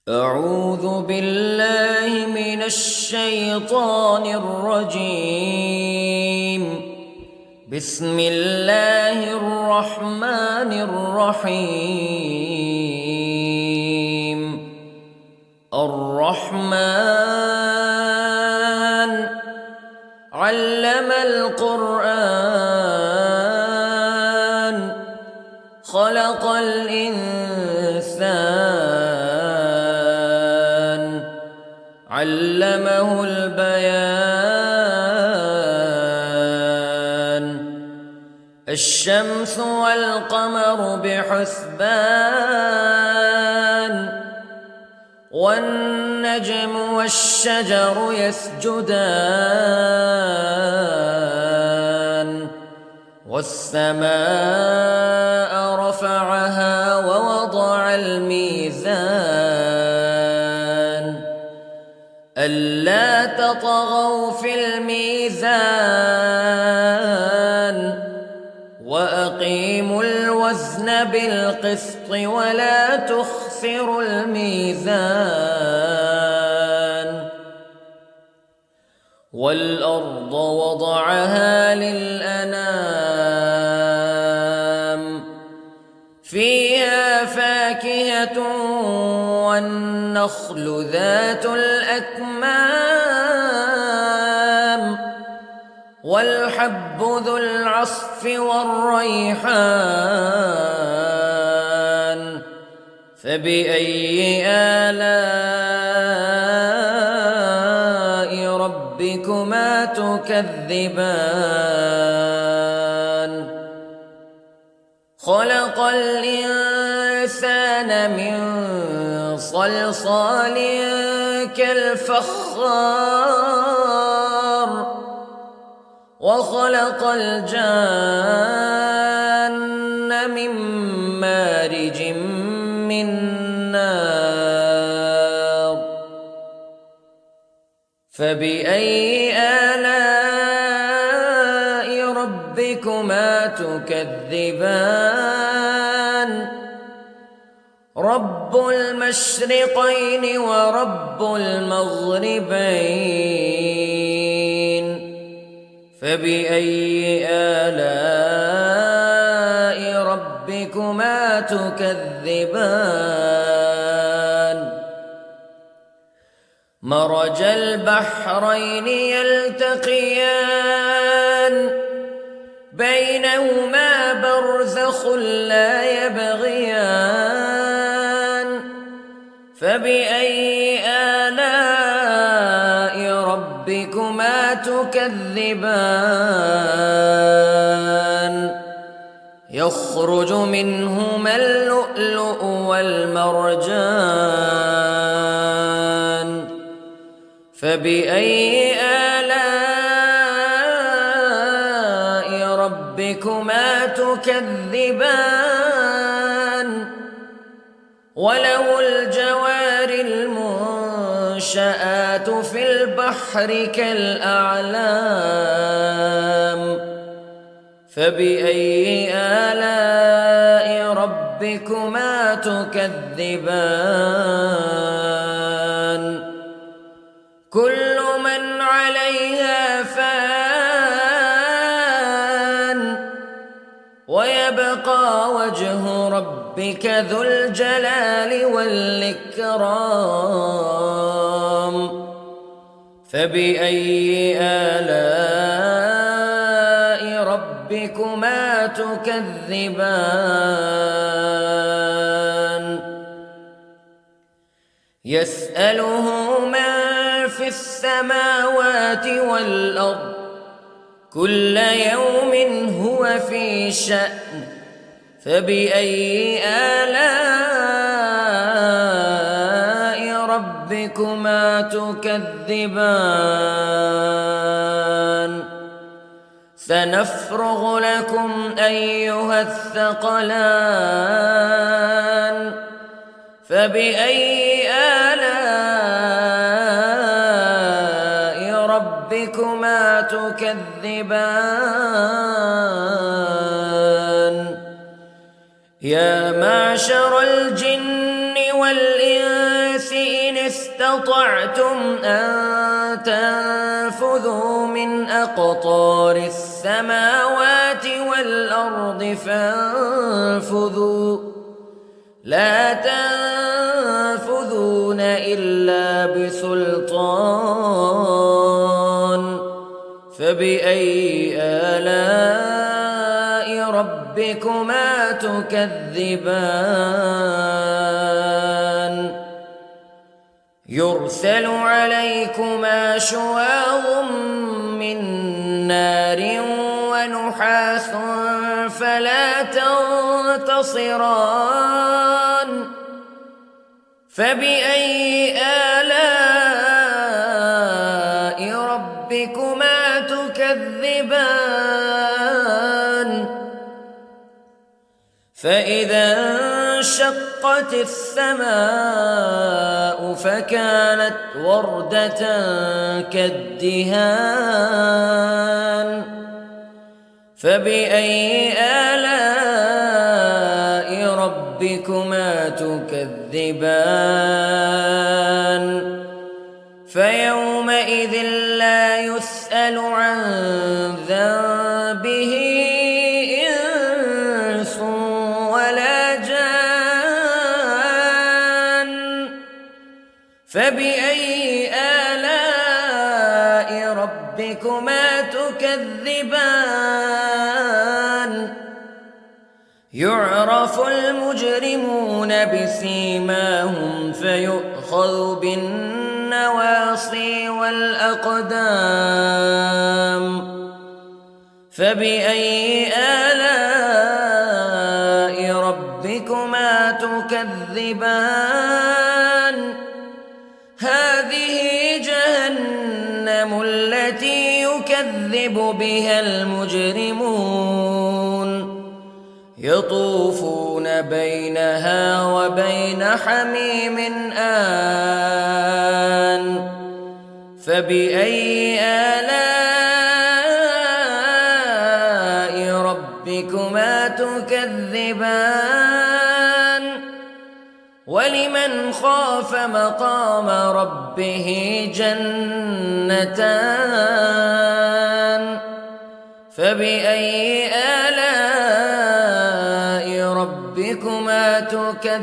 أعوذ بالله من الشيطان الرجيم. بسم الله الرحمن الرحيم. الرحمن علم القرآن خلق الإنسان علمه البيان. الشمس والقمر بحسبان والنجم والشجر يسجدان والسماء رفعها ووضع الميزان ألا تطغوا في الميزان وأقيموا الوزن بالقسط ولا تخسروا الميزان. والأرض وضعها للأنام فيها فاكهة والنخل ذات الأكمام والحب ذو العصف والريحان فبأي آلاء ربكما تكذبان. خلق الإنسان من صلصال كالفخار وخلق الجان من مارج من نار فبأي آلاء ربكما تكذبان. رب المشرقين ورب المغربين فبأي آلاء ربكما تكذبان. مرج البحرين يلتقيان بينهما برزخ لا يبغيان فبأي آلاء ربكما تكذبان. يخرج منهما اللؤلؤ والمرجان فبأي آلاء ربكما تكذبان. وله الجوار المنشآت في البحر كالأعلام فبأي آلاء ربكما تكذبان. كل من عليها فان ويبقى وجه ربك ذو الجلال والإكرام فبأي آلاء ربكما تكذبان. يسأله من في السماوات والأرض كل يوم هو في شأن فبأي آلاء ربكما تكذبان. سنفرغ لكم أيها الثقلان فبأي آلاء ربكما تكذبان. يا معشر الجن والإنس استطعتم أن تنفذوا من أقطار السماوات والأرض فانفذوا لا تنفذون إلا بسلطان فبأي آلاء ربكما تكذبان يرسل عليكما شواظ من نار ونحاس فلا تنتصران فبأي آلاء ربكما تكذبان فإذا انشقت السماء فكانت وردة كالدهان فبأي آلاء ربكما تكذبان فيومئذ لا يسأل عن ذنبه إنس ولا جان فبأي آلاء ربكما تكذبان يعرف المجرمون بسيماهم فيؤخذ بالنواصي والأقدام فبأي آلاء ربكما تكذبان هذه جهنم التي يكذب بها المجرمون يطوفون بينها وبين حميم آن فبأي آلاء ربكما تكذبان ولمن خاف مقام ربه جنتان فبأي آلاء ربكما تكذبان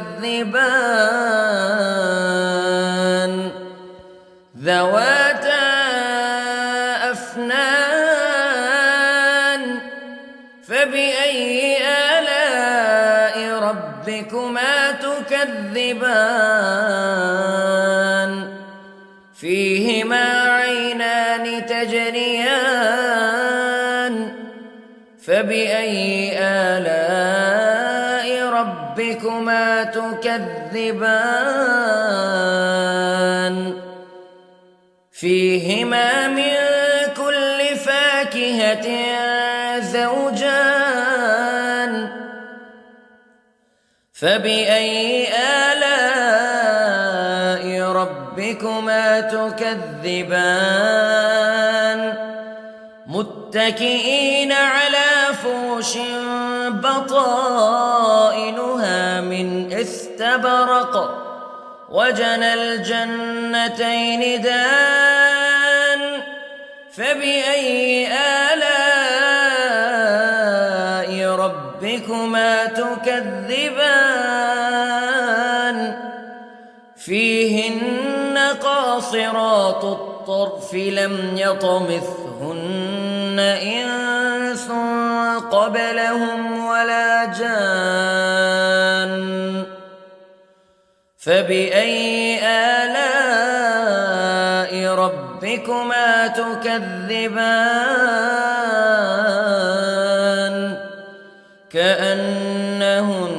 ذواتا أفنان فبأي آلاء ربكما تكذبان فيهما عينان تجريان فبأي آلاء ربكما تكذبان فيهما من كل فاكهة زوجان فبأي آلاء ربكما تكذبان متكئين على فرش بطائنها من استبرق وجنى الجنتين دان فبأي آلاء ربكما تكذبان فيهن قاصرات الطرف لم يطمثهن إنس قبلهم ولا جان فبأي آلاء ربكما تكذبان كأنهن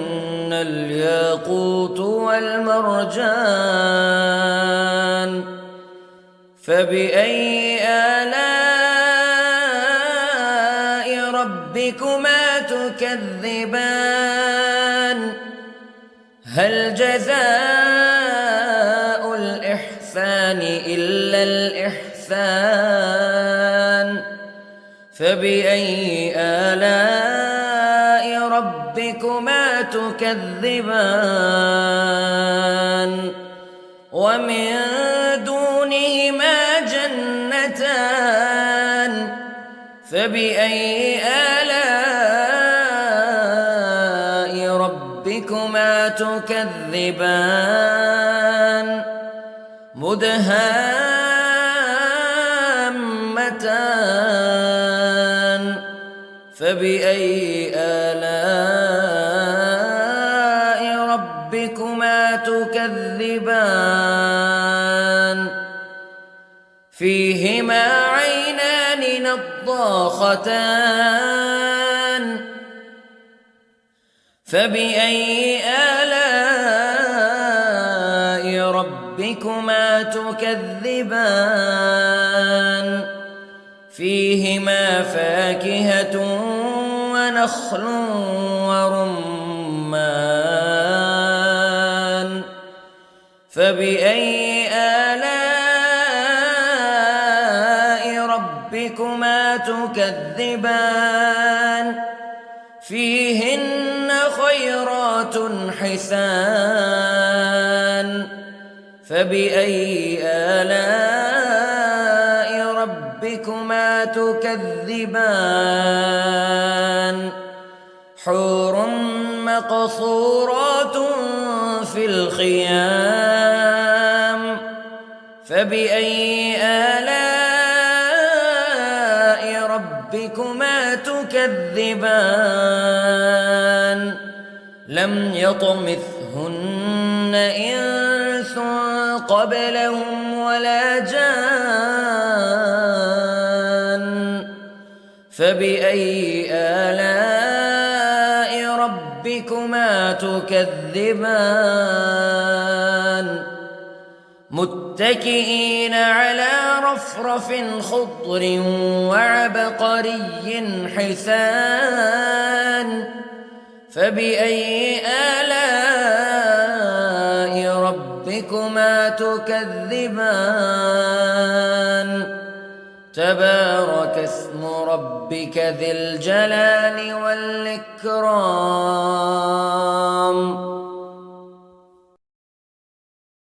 الياقوت والمرجان فبأي آلاء ربكما تكذبان هل جزاء الإحسان إلا الإحسان فبأي آلاء ربكما تكذبان ومن دونهما جنتان فبأي آلاء ربكما تكذبان مدهامتان فبأي آلاء ربكما تكذبان فيهما عينان نضاختان فبأي آلاء ربكما تكذبان فيهما فاكهة ونخل ورمان فبأي آلاء ربكما تكذبان فيهن خيرات حسان فبأي آلاء ربكما تكذبان حور مقصورات في الخيام فبأي آلاء ربكما تكذبان لم يطمثهن إنس قبلهم ولا جان فبأي آلاء ربكما تكذبان متكئين على رفرف خضر وعبقري حسان فبأي آلاء ربكما تكذبان تبارك اسم ربك ذي الجلال والإكرام